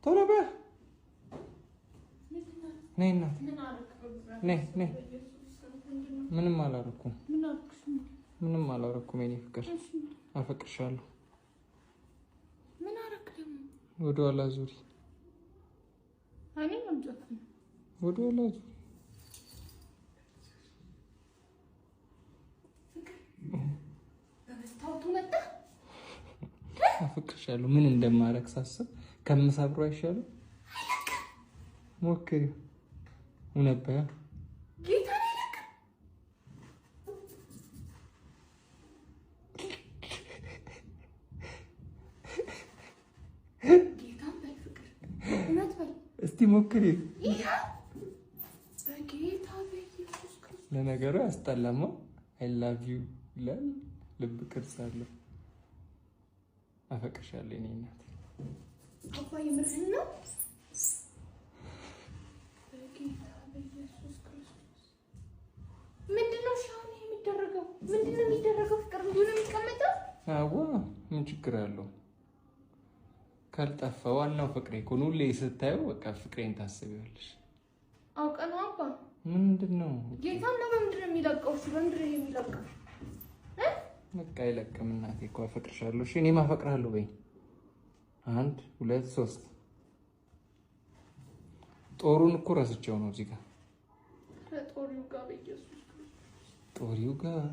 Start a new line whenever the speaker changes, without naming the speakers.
ቶሎ በይ ነይ እናት ነይ ምንም አላረኩም የኔ ፍቅር አፈቅርሻለሁ
ምን አረክ ደግሞ
ወደ ኋላ ዙሪ ወደ ኋላ ዙሪ አፈቅርሻለሁ ምን እንደማረክ ሳስብ ከምሰብረው አይሻልም ሞክሪው ኡነበያ
ጌታ ነክ ጌታ በፍቅር እውነት በል
እስቲ ሞክሪው
ይሄ በጌታ በኢየሱስ ክርስቶስ
ለነገሩ ያስጠላማ አይ ላቭ ዩ ይላል ልብ ቅርጽ አለው አፈቅርሻለሁ የኔ እናት
አባዬ ምንድን ነው በጌታ በኢየሱስ ክርስቶስ ምንድነው ሻውን የሚደረገው ምንድነው የሚደረገው ፍቅር ምንድነው የሚቀመጠው
አዋ ምን ችግር አለው ካልጠፋ ዋናው ፍቅሬ እኮ ነው ሁሌ ስታየው በቃ ፍቅሬን ታስቢዋለሽ
አውቀና አባ
ምንድነው
ጌታና በምንድነው የሚለቀው በምንድነው የሚለቀው
በቃ አይለቅም እናቴ እኮ አፈቅርሻለሁ እሺ እኔም አፈቅርሃለሁ በይ 1 2 3 ጦሩን እኮ ረስቼው ነው እዚህ ጋር
ጦሪው ጋር በኢየሱስ ክርስቶስ
ጦሪው ጋር